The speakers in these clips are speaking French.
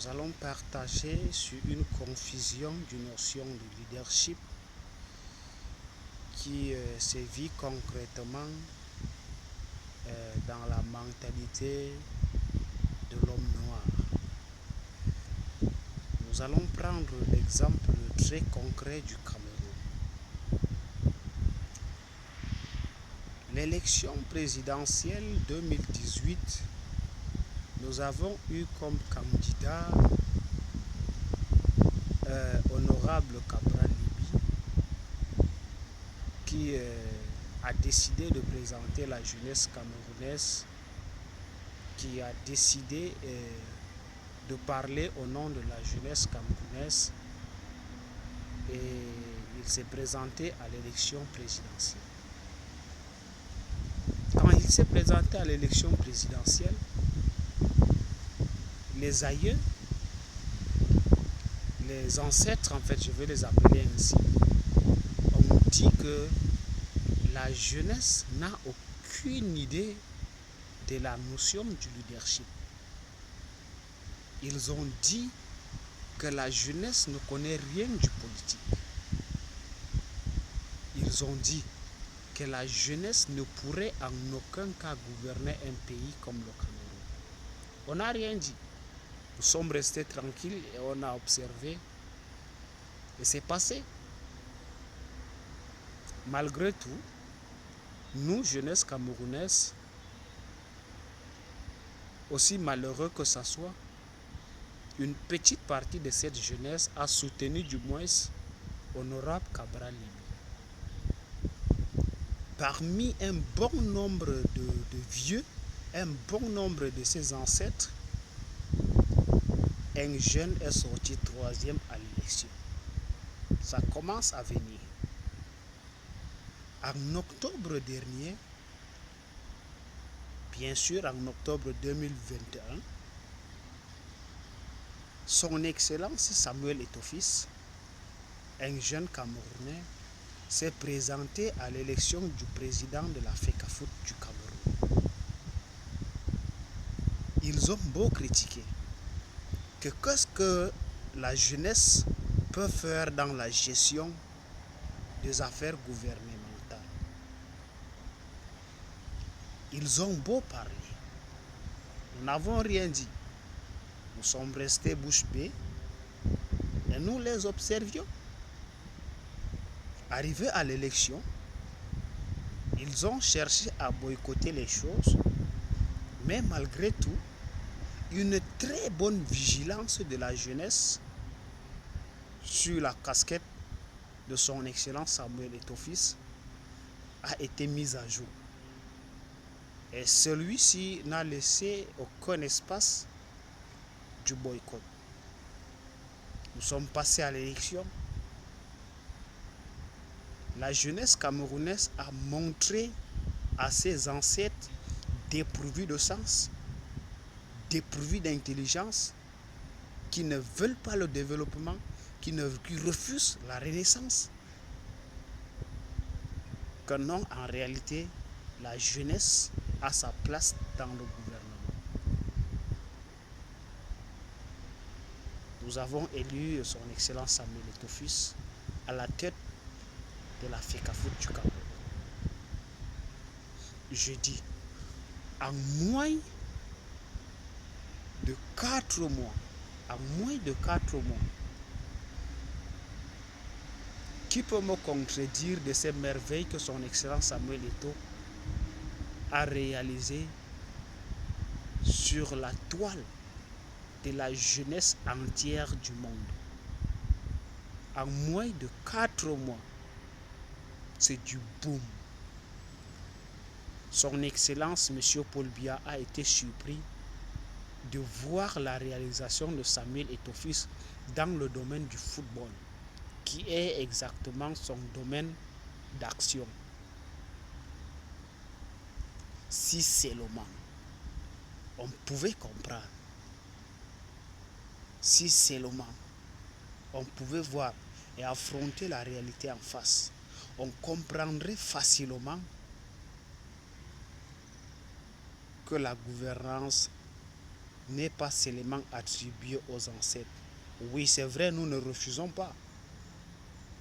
allons partager sur une confusion du notion de leadership qui se vit concrètement dans la mentalité de l'homme noir. Nous allons prendre l'exemple très concret du Cameroun. L'élection présidentielle 2018, nous avons eu comme candidat honorable Cabral Libi qui a décidé de présenter la jeunesse camerounaise, qui a décidé de parler au nom de la jeunesse camerounaise, et il s'est présenté à l'élection présidentielle. Quand il s'est présenté à l'élection présidentielle, les aïeux, les ancêtres, en fait, je vais les appeler ainsi, ont dit que la jeunesse n'a aucune idée de la notion du leadership. Ils ont dit que la jeunesse ne connaît rien du politique. Ils ont dit que la jeunesse ne pourrait en aucun cas gouverner un pays comme le Cameroun. On n'a rien dit. Nous sommes restés tranquilles et on a observé. Et c'est passé. Malgré tout, nous, jeunesse camerounaise, aussi malheureux que ça soit, une petite partie de cette jeunesse a soutenu du moins honorable Cabral Libi. Parmi un bon nombre de vieux, un bon nombre de ses ancêtres, un jeune est sorti troisième à l'élection. Ça commence à venir. En octobre dernier, bien sûr en octobre 2021, son Excellence Samuel Eto'o-Fils, un jeune Camerounais, s'est présenté à l'élection du président de la FECAFOOT du Cameroun. Ils ont beau critiquer que qu'est-ce que la jeunesse peut faire dans la gestion des affaires gouvernementales. Ils ont beau parler. Nous n'avons rien dit. Nous sommes restés bouche bée et nous les observions. Arrivés à l'élection, ils ont cherché à boycotter les choses, mais malgré tout, une très bonne vigilance de la jeunesse sur la casquette de son Excellence Samuel Eto'o-Fils a été mise à jour. Et celui-ci n'a laissé aucun espace du boycott. Nous sommes passés à l'élection. La jeunesse camerounaise a montré à ses ancêtres dépourvus de sens, dépourvus d'intelligence, qui ne veulent pas le développement, qui refusent la renaissance, que non, en réalité, la jeunesse a sa place dans le gouvernement. Nous avons élu son Excellence Samuel Eto'o-Fils à la tête de la FECAFOOT du Cameroun. Je dis, en moins de 4 mois, qui peut me contredire de ces merveilles que son Excellence Samuel Eto'o a réalisées sur la toile de la jeunesse entière du monde? En moins de 4 mois, c'est du boom. Son Excellence, M. Paul Biya, a été surpris de voir la réalisation de Samuel Eto'o-Fils dans le domaine du football, qui est exactement son domaine d'action. Si seulement on pouvait comprendre, si seulement on pouvait voir et affronter la réalité en face, on comprendrait facilement que la gouvernance n'est pas seulement attribué aux ancêtres. Oui, c'est vrai, nous ne refusons pas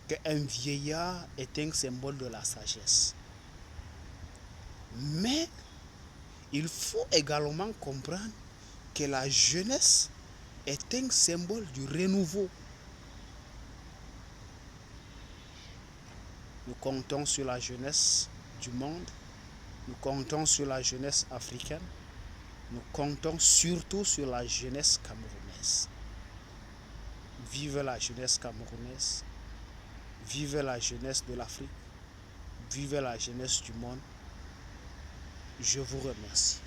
qu'un vieillard est un symbole de la sagesse. Mais il faut également comprendre que la jeunesse est un symbole du renouveau. Nous comptons sur la jeunesse du monde, nous comptons sur la jeunesse africaine, nous comptons surtout sur la jeunesse camerounaise. Vive la jeunesse camerounaise, vive la jeunesse de l'Afrique, vive la jeunesse du monde. Je vous remercie.